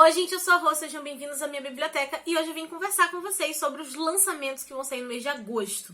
Oi gente, eu sou a Rô, sejam bem-vindos à minha biblioteca e hoje eu vim conversar com vocês sobre os lançamentos que vão sair no mês de agosto.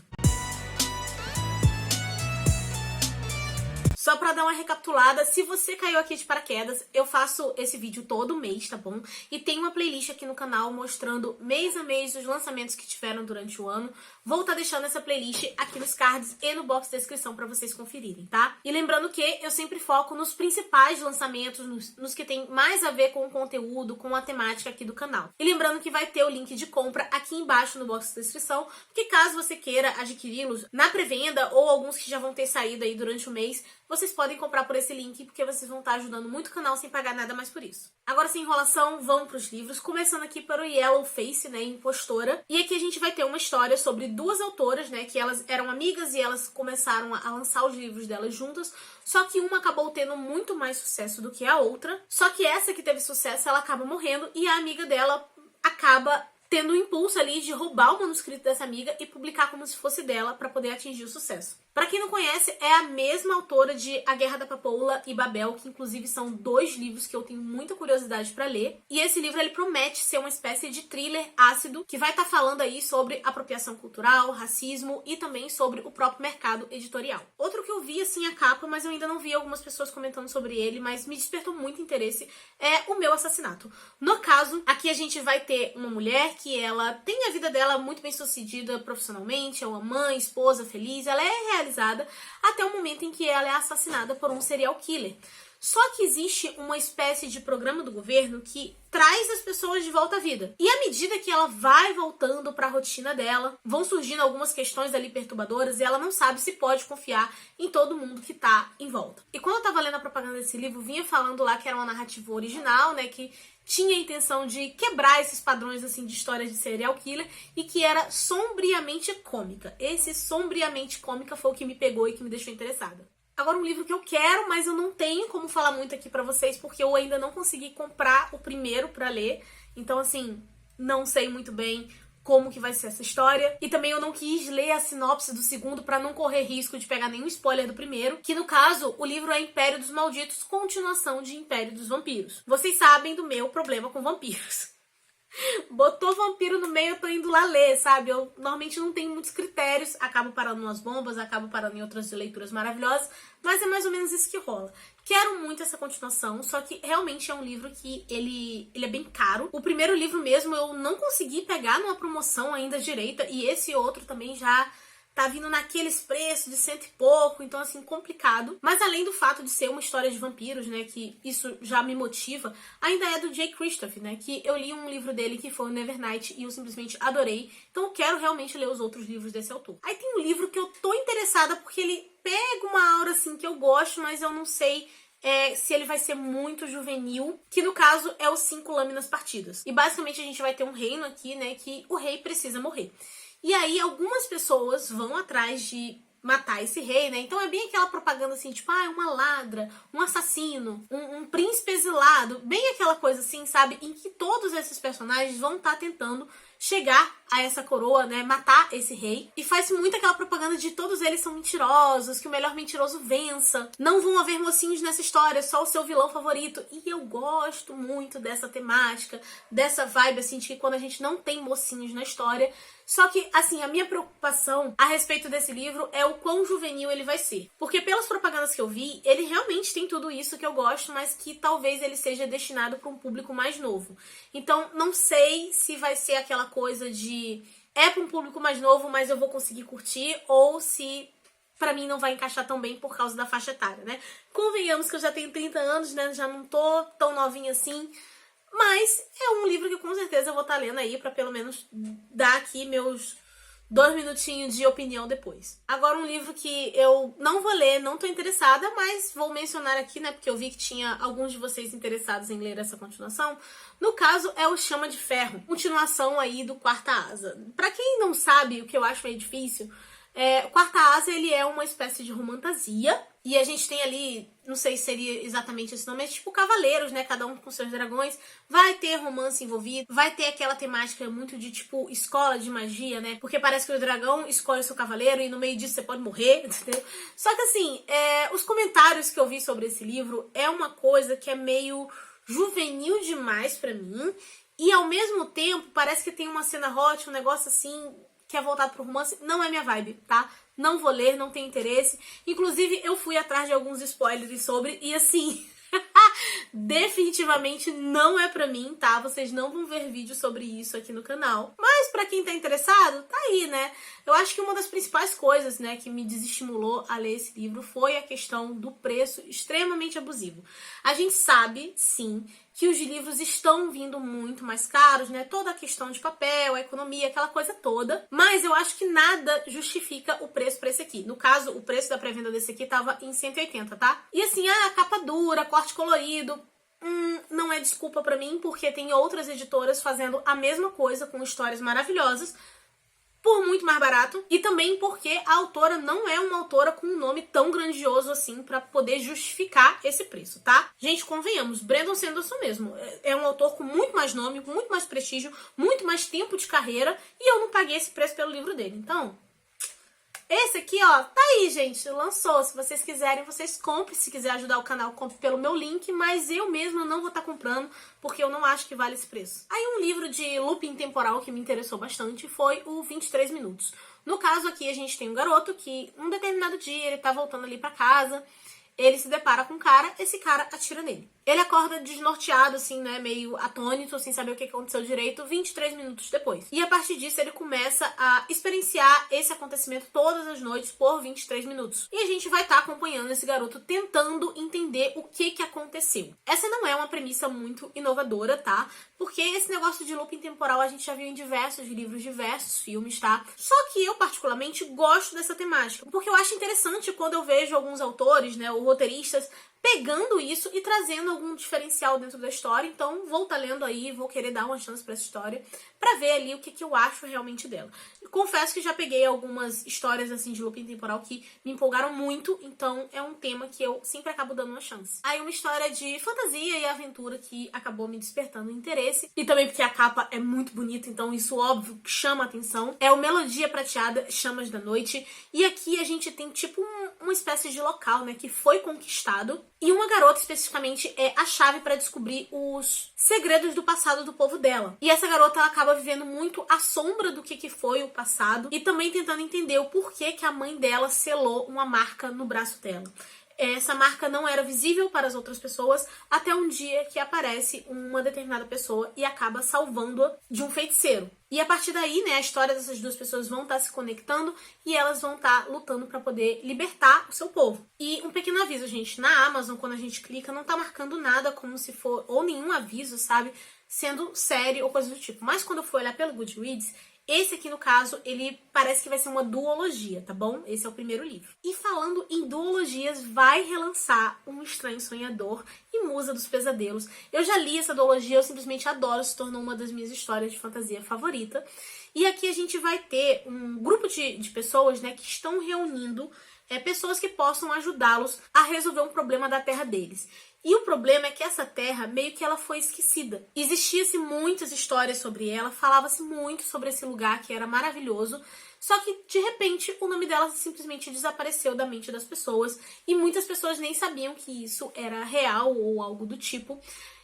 Só pra dar uma recapitulada, se você caiu aqui de paraquedas, eu faço esse vídeo todo mês, tá bom? E tem uma playlist aqui no canal mostrando mês a mês os lançamentos que tiveram durante o ano. Vou estar deixando essa playlist aqui nos cards e no box de descrição pra vocês conferirem, tá? E lembrando que eu sempre foco nos principais lançamentos, nos que tem mais a ver com o conteúdo, com a temática aqui do canal. E lembrando que vai ter o link de compra aqui embaixo no box de descrição, porque caso você queira adquiri-los na pré-venda ou alguns que já vão ter saído aí durante o mês, vocês podem comprar por esse link, porque vocês vão estar ajudando muito o canal sem pagar nada mais por isso. Agora, sem enrolação, vamos para os livros, começando aqui para o Yellow Face, né, Impostora. E aqui a gente vai ter uma história sobre duas autoras, né, que elas eram amigas e elas começaram a lançar os livros delas juntas, só que uma acabou tendo muito mais sucesso do que a outra, só que essa que teve sucesso, ela acaba morrendo e a amiga dela acaba tendo o impulso ali de roubar o manuscrito dessa amiga e publicar como se fosse dela para poder atingir o sucesso. Pra quem não conhece, é a mesma autora de A Guerra da Papoula e Babel, que inclusive são dois livros que eu tenho muita curiosidade pra ler. E esse livro, ele promete ser uma espécie de thriller ácido, que vai estar falando aí sobre apropriação cultural, racismo e também sobre o próprio mercado editorial. Outro que eu vi, assim, a capa, mas eu ainda não vi algumas pessoas comentando sobre ele, mas me despertou muito interesse, é O Meu Assassinato. No caso, aqui a gente vai ter uma mulher que ela tem a vida dela muito bem sucedida profissionalmente, é uma mãe, esposa, feliz, ela é realizada até o momento em que ela é assassinada por um serial killer. Só que existe uma espécie de programa do governo que traz as pessoas de volta à vida. E à medida que ela vai voltando para a rotina dela, vão surgindo algumas questões ali perturbadoras e ela não sabe se pode confiar em todo mundo que tá em volta. E quando eu tava lendo a propaganda desse livro, vinha falando lá que era uma narrativa original, né, que tinha a intenção de quebrar esses padrões assim de histórias de serial killer e que era sombriamente cômica. Esse sombriamente cômica foi o que me pegou e que me deixou interessada. Agora, um livro que eu quero, mas eu não tenho como falar muito aqui pra vocês, porque eu ainda não consegui comprar o primeiro pra ler. Então, assim, não sei muito bem como que vai ser essa história. E também eu não quis ler a sinopse do segundo pra não correr risco de pegar nenhum spoiler do primeiro, que no caso, o livro é Império dos Malditos, continuação de Império dos Vampiros. Vocês sabem do meu problema com vampiros. Botou vampiro no meio, eu tô indo lá ler, sabe? Eu normalmente não tenho muitos critérios, acabo parando nas bombas, acabo parando em outras leituras maravilhosas, mas é mais ou menos isso que rola. Quero muito essa continuação, só que realmente é um livro que ele é bem caro. O primeiro livro mesmo eu não consegui pegar numa promoção ainda direita, e esse outro também já tá vindo naqueles preços de 100 e pouco, então assim, complicado. Mas além do fato de ser uma história de vampiros, né, que isso já me motiva, ainda é do Jay Kristoff, né, que eu li um livro dele que foi o Nevernight e eu simplesmente adorei. Então eu quero realmente ler os outros livros desse autor. Aí tem um livro que eu tô interessada porque ele pega uma aura assim que eu gosto, mas eu não sei se ele vai ser muito juvenil, que no caso é os 5 Lâminas Partidas. E basicamente a gente vai ter um reino aqui, né, que o rei precisa morrer. E aí algumas pessoas vão atrás de matar esse rei, né? Então é bem aquela propaganda assim, tipo, uma ladra, um assassino, um príncipe exilado, bem aquela coisa assim, sabe? Em que todos esses personagens vão estar tentando chegar a essa coroa, né, matar esse rei. E faz muito aquela propaganda de todos eles são mentirosos, que o melhor mentiroso vença. Não vão haver mocinhos nessa história, só o seu vilão favorito. E eu gosto muito dessa temática, dessa vibe, assim, de que quando a gente não tem mocinhos na história. Só que, assim, a minha preocupação a respeito desse livro é o quão juvenil ele vai ser. Porque pelas propagandas que eu vi, ele realmente tem tudo isso que eu gosto, mas que talvez ele seja destinado para um público mais novo. Então, não sei se vai ser aquela coisa de para um público mais novo, mas eu vou conseguir curtir, ou se pra mim não vai encaixar tão bem por causa da faixa etária, né? Convenhamos que eu já tenho 30 anos, né? Já não tô tão novinha assim. Mas é um livro que com certeza eu vou estar lendo aí pra pelo menos dar aqui meus 2 minutinhos de opinião depois. Agora um livro que eu não vou ler, não tô interessada, mas vou mencionar aqui, né, porque eu vi que tinha alguns de vocês interessados em ler essa continuação. No caso, é o Chama de Ferro, continuação aí do Quarta Asa. Pra quem não sabe, o que eu acho meio difícil, o Quarta Asa, ele é uma espécie de romantasia, e a gente tem ali, não sei se seria exatamente esse nome, é tipo cavaleiros, né, cada um com seus dragões, vai ter romance envolvido, vai ter aquela temática muito de tipo escola de magia, né, porque parece que o dragão escolhe o seu cavaleiro e no meio disso você pode morrer, entendeu? Só que assim, os comentários que eu vi sobre esse livro é uma coisa que é meio juvenil demais pra mim. E ao mesmo tempo, parece que tem uma cena hot, um negócio assim, que é voltado pro romance. Não é minha vibe, tá? Não vou ler, não tenho interesse. Inclusive, eu fui atrás de alguns spoilers sobre, e assim... definitivamente não é pra mim, tá? Vocês não vão ver vídeo sobre isso aqui no canal. Mas pra quem tá interessado, tá aí, né? Eu acho que uma das principais coisas, né, que me desestimulou a ler esse livro foi a questão do preço extremamente abusivo. A gente sabe, sim, que os livros estão vindo muito mais caros, né? Toda a questão de papel, a economia, aquela coisa toda. Mas eu acho que nada justifica o preço pra esse aqui. No caso, o preço da pré-venda desse aqui tava em 180, tá? E assim, capa dura, corte colorido... não é desculpa pra mim, porque tem outras editoras fazendo a mesma coisa com histórias maravilhosas por muito mais barato, e também porque a autora não é uma autora com um nome tão grandioso assim pra poder justificar esse preço, tá? Gente, convenhamos, Brandon Sanderson mesmo é um autor com muito mais nome, com muito mais prestígio, muito mais tempo de carreira, e eu não paguei esse preço pelo livro dele. Então, esse aqui, ó, tá aí, gente, lançou. Se vocês quiserem, vocês comprem. Se quiser ajudar o canal, compre pelo meu link, mas eu mesma não vou estar comprando, porque eu não acho que vale esse preço. Aí um livro de looping temporal que me interessou bastante foi o 23 Minutos. No caso aqui, a gente tem um garoto que, um determinado dia, ele tá voltando ali pra casa, ele se depara com um cara, esse cara atira nele. Ele acorda desnorteado, assim, né, meio atônito, sem saber o que aconteceu direito, 23 minutos depois. E a partir disso, ele começa a experienciar esse acontecimento todas as noites por 23 minutos. E a gente vai estar acompanhando esse garoto tentando entender o que aconteceu. Essa não é uma premissa muito inovadora, tá? Porque esse negócio de looping temporal a gente já viu em diversos livros, diversos filmes, tá? Só que eu, particularmente, gosto dessa temática. Porque eu acho interessante quando eu vejo alguns autores, né, ou roteiristas, pegando isso e trazendo algum diferencial dentro da história. Então vou estar lendo aí, vou querer dar uma chance pra essa história, pra ver ali o que eu acho realmente dela. Confesso que já peguei algumas histórias assim de looping temporal que me empolgaram muito, então é um tema que eu sempre acabo dando uma chance. Aí uma história de fantasia e aventura que acabou me despertando interesse, e também porque a capa é muito bonita, então isso óbvio chama atenção. É o Melodia Prateada, Chamas da Noite, e aqui a gente tem tipo uma espécie de local, né, que foi conquistado, e uma garota especificamente é a chave para descobrir os segredos do passado do povo dela. E essa garota ela acaba vivendo muito à sombra do que foi o passado, e também tentando entender o porquê que a mãe dela selou uma marca no braço dela. Essa marca não era visível para as outras pessoas até um dia que aparece uma determinada pessoa e acaba salvando-a de um feiticeiro. E a partir daí, né, a história dessas duas pessoas vão estar se conectando e elas vão estar lutando para poder libertar o seu povo. E um pequeno aviso, gente, na Amazon, quando a gente clica, não tá marcando nada como se for, ou nenhum aviso, sabe, sendo série ou coisa do tipo. Mas quando eu for olhar pelo Goodreads, esse aqui, no caso, ele parece que vai ser uma duologia, tá bom? Esse é o primeiro livro. E falando em duologias, vai relançar Um Estranho Sonhador e Musa dos Pesadelos. Eu já li essa duologia, eu simplesmente adoro, se tornou uma das minhas histórias de fantasia favorita. E aqui a gente vai ter um grupo de pessoas, né, que estão reunindo pessoas que possam ajudá-los a resolver um problema da terra deles. E o problema é que essa terra, meio que ela foi esquecida. Existia-se muitas histórias sobre ela, falava-se muito sobre esse lugar que era maravilhoso, só que, de repente, o nome dela simplesmente desapareceu da mente das pessoas, e muitas pessoas nem sabiam que isso era real ou algo do tipo.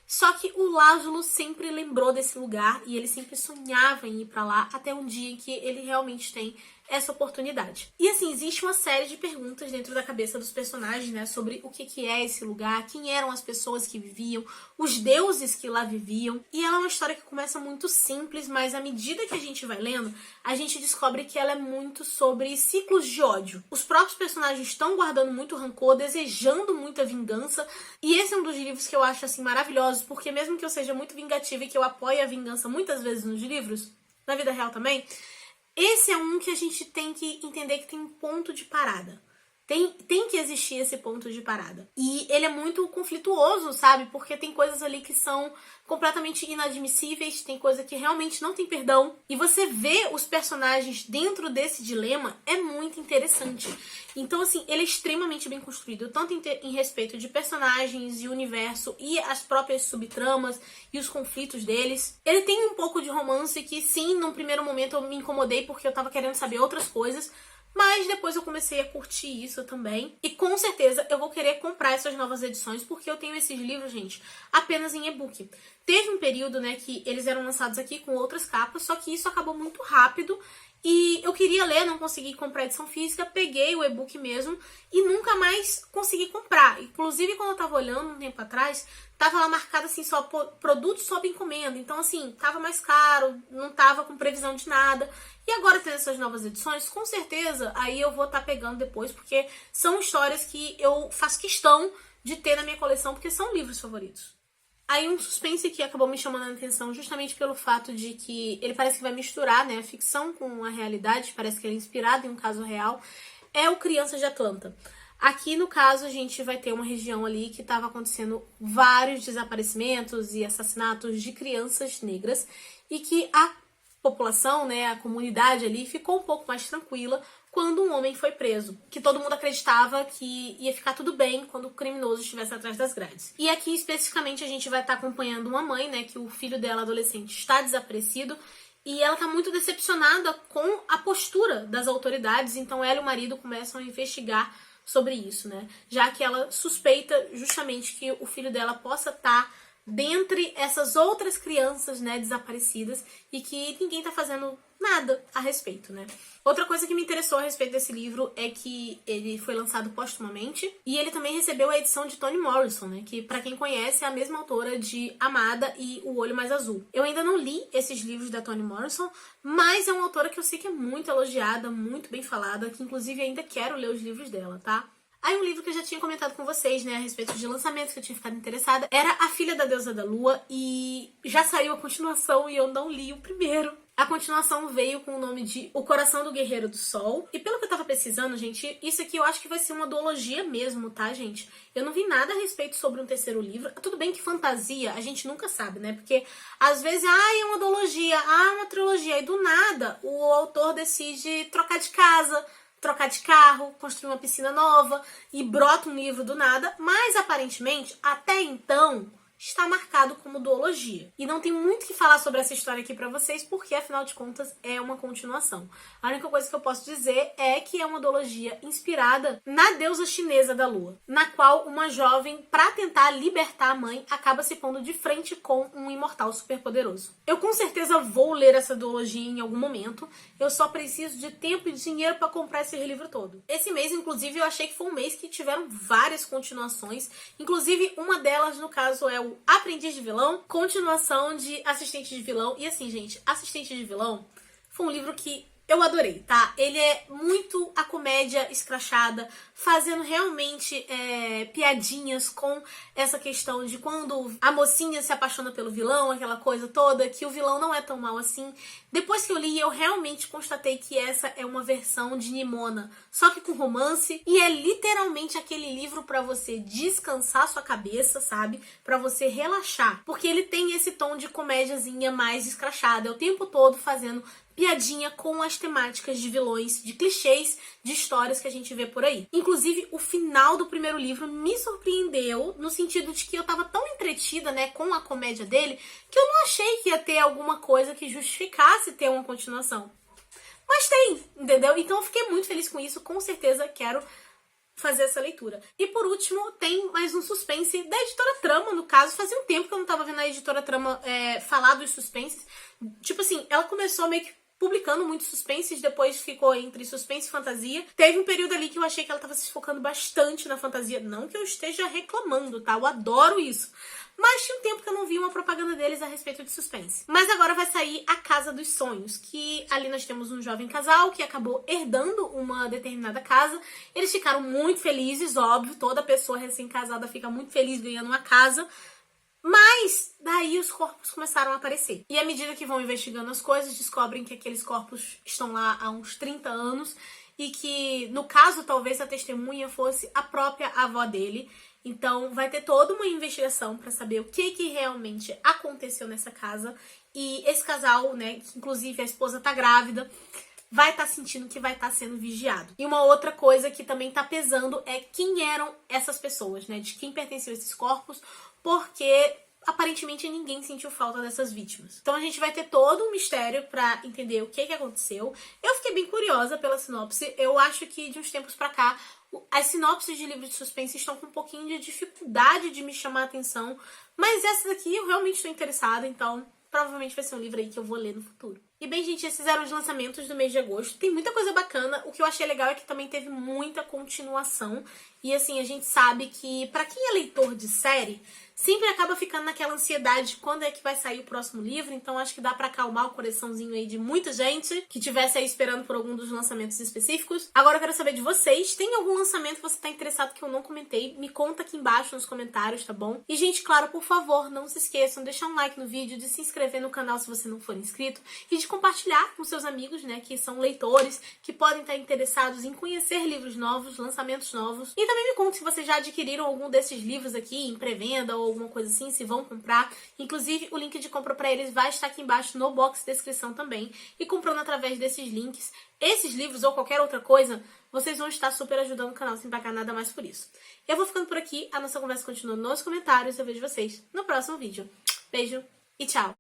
Só que o Lázaro sempre lembrou desse lugar e ele sempre sonhava em ir pra lá, até um dia em que ele realmente tem essa oportunidade. E assim, existe uma série de perguntas dentro da cabeça dos personagens, né, sobre o que é esse lugar, quem eram as pessoas que viviam, os deuses que lá viviam. E ela é uma história que começa muito simples, mas à medida que a gente vai lendo, a gente descobre que ela é muito sobre ciclos de ódio. Os próprios personagens estão guardando muito rancor, desejando muita vingança, e esse é um dos livros que eu acho assim maravilhosos, porque mesmo que eu seja muito vingativa e que eu apoie a vingança muitas vezes nos livros, na vida real também, esse é um que a gente tem que entender que tem um ponto de parada. Tem que existir esse ponto de parada. E ele é muito conflituoso, sabe? Porque tem coisas ali que são completamente inadmissíveis, tem coisa que realmente não tem perdão. E você vê os personagens dentro desse dilema é muito interessante. Então, assim, ele é extremamente bem construído, tanto em respeito de personagens e universo e as próprias subtramas e os conflitos deles. Ele tem um pouco de romance que, sim, num primeiro momento eu me incomodei porque eu tava querendo saber outras coisas, Mas depois eu comecei a curtir isso também. E com certeza eu vou querer comprar essas novas edições, porque eu tenho esses livros, gente, apenas em e-book. Teve um período, né, que eles eram lançados aqui com outras capas, só que isso acabou muito rápido. E eu queria ler, não consegui comprar a edição física, peguei o e-book mesmo e nunca mais consegui comprar. Inclusive, quando eu tava olhando um tempo atrás, tava lá marcado assim, só produtos sob encomenda. Então, assim, tava mais caro, não tava com previsão de nada. E agora, tendo essas novas edições, com certeza, aí eu vou estar pegando depois, porque são histórias que eu faço questão de ter na minha coleção, porque são livros favoritos. Aí um suspense que acabou me chamando a atenção justamente pelo fato de que ele parece que vai misturar, né, a ficção com a realidade, parece que ele é inspirado em um caso real, é o Crianças de Atlanta. Aqui, no caso, a gente vai ter uma região ali que estava acontecendo vários desaparecimentos e assassinatos de crianças negras e que a população, né, a comunidade ali ficou um pouco mais tranquila quando um homem foi preso, que todo mundo acreditava que ia ficar tudo bem quando o criminoso estivesse atrás das grades. E aqui, especificamente, a gente vai estar acompanhando uma mãe, né, que o filho dela, adolescente, está desaparecido, e ela está muito decepcionada com a postura das autoridades, então ela e o marido começam a investigar sobre isso, né, já que ela suspeita justamente que o filho dela possa estar dentre essas outras crianças, né, desaparecidas e que ninguém tá fazendo nada a respeito, né. Outra coisa que me interessou a respeito desse livro é que ele foi lançado póstumamente e ele também recebeu a edição de Toni Morrison, né, que pra quem conhece é a mesma autora de Amada e O Olho Mais Azul. Eu ainda não li esses livros da Toni Morrison, mas é uma autora que eu sei que é muito elogiada, muito bem falada, que inclusive ainda quero ler os livros dela, tá? Aí um livro que eu já tinha comentado com vocês, né, a respeito de lançamentos que eu tinha ficado interessada, era A Filha da Deusa da Lua, e já saiu a continuação e eu não li o primeiro. A continuação veio com o nome de O Coração do Guerreiro do Sol. E pelo que eu tava pesquisando, gente, isso aqui eu acho que vai ser uma duologia mesmo, tá, gente? Eu não vi nada a respeito sobre um terceiro livro. Tudo bem que fantasia a gente nunca sabe, né? Porque às vezes, é uma duologia, uma trilogia, e do nada o autor decide trocar de casa, trocar de carro, construir uma piscina nova e brota um livro do nada, mas aparentemente, até então, está marcado como duologia. E não tem muito o que falar sobre essa história aqui pra vocês, porque afinal de contas é uma continuação. A única coisa que eu posso dizer é que é uma duologia inspirada na deusa chinesa da lua, na qual uma jovem, pra tentar libertar a mãe, acaba se pondo de frente com um imortal superpoderoso. Eu com certeza vou ler essa duologia em algum momento, eu só preciso de tempo e dinheiro pra comprar esse livro todo. Esse mês, inclusive, eu achei que foi um mês que tiveram várias continuações, inclusive uma delas, no caso, é o Aprendiz de Vilão, continuação de Assistente de Vilão. E assim, gente, Assistente de Vilão foi um livro que eu adorei, tá? Ele é muito a comédia escrachada, fazendo realmente piadinhas com essa questão de quando a mocinha se apaixona pelo vilão, aquela coisa toda, que o vilão não é tão mal assim. Depois que eu li, eu realmente constatei que essa é uma versão de Nimona, só que com romance, e é literalmente aquele livro pra você descansar sua cabeça, sabe? Pra você relaxar, porque ele tem esse tom de comédiazinha mais escrachada, é o tempo todo fazendo piadinha com as temáticas de vilões, de clichês, de histórias que a gente vê por aí. Inclusive, o final do primeiro livro me surpreendeu, no sentido de que eu tava tão entretida, né, com a comédia dele, que eu não achei que ia ter alguma coisa que justificasse ter uma continuação. Mas tem, entendeu? Então eu fiquei muito feliz com isso, com certeza quero fazer essa leitura. E por último, tem mais um suspense da Editora Trama, no caso. Fazia um tempo que eu não tava vendo a Editora Trama falar dos suspenses. Tipo assim, ela começou meio que publicando muitos suspenses, depois ficou entre suspense e fantasia. Teve um período ali que eu achei que ela tava se focando bastante na fantasia. Não que eu esteja reclamando, tá? Eu adoro isso. Mas tinha um tempo que eu não vi uma propaganda deles a respeito de suspense. Mas agora vai sair A Casa dos Sonhos, que ali nós temos um jovem casal que acabou herdando uma determinada casa. Eles ficaram muito felizes, óbvio, toda pessoa recém-casada fica muito feliz ganhando uma casa. Mas daí os corpos começaram a aparecer. E à medida que vão investigando as coisas, descobrem que aqueles corpos estão lá há uns 30 anos e que, no caso, talvez a testemunha fosse a própria avó dele. Então vai ter toda uma investigação para saber o que realmente aconteceu nessa casa. E esse casal, né, que inclusive a esposa tá grávida, vai estar sentindo que vai estar sendo vigiado. E uma outra coisa que também tá pesando é quem eram essas pessoas, né, de quem pertenciam esses corpos, porque aparentemente ninguém sentiu falta dessas vítimas. Então a gente vai ter todo um mistério pra entender o que aconteceu. Eu fiquei bem curiosa pela sinopse. Eu acho que de uns tempos pra cá as sinopses de livros de suspense estão com um pouquinho de dificuldade de me chamar a atenção, mas essa daqui eu realmente estou interessada, então provavelmente vai ser um livro aí que eu vou ler no futuro. E bem, gente, esses eram os lançamentos do mês de agosto. Tem muita coisa bacana. O que eu achei legal é que também teve muita continuação. E assim, a gente sabe que pra quem é leitor de série, sempre acaba ficando naquela ansiedade de quando é que vai sair o próximo livro. Então acho que dá pra acalmar o coraçãozinho aí de muita gente que tivesse aí esperando por algum dos lançamentos específicos. Agora eu quero saber de vocês. Tem algum lançamento que você tá interessado que eu não comentei? Me conta aqui embaixo nos comentários, tá bom? E gente, claro, por favor, não se esqueçam de deixar um like no vídeo, de se inscrever no canal se você não for inscrito e de compartilhar com seus amigos, né, que são leitores, que podem estar interessados em conhecer livros novos, lançamentos novos. E também me conta se vocês já adquiriram algum desses livros aqui em pré-venda ou alguma coisa assim, se vão comprar. Inclusive, o link de compra para eles vai estar aqui embaixo no box de descrição também. E comprando através desses links, esses livros ou qualquer outra coisa, vocês vão estar super ajudando o canal sem pagar nada mais por isso. Eu vou ficando por aqui, a nossa conversa continua nos comentários. Eu vejo vocês no próximo vídeo. Beijo e tchau!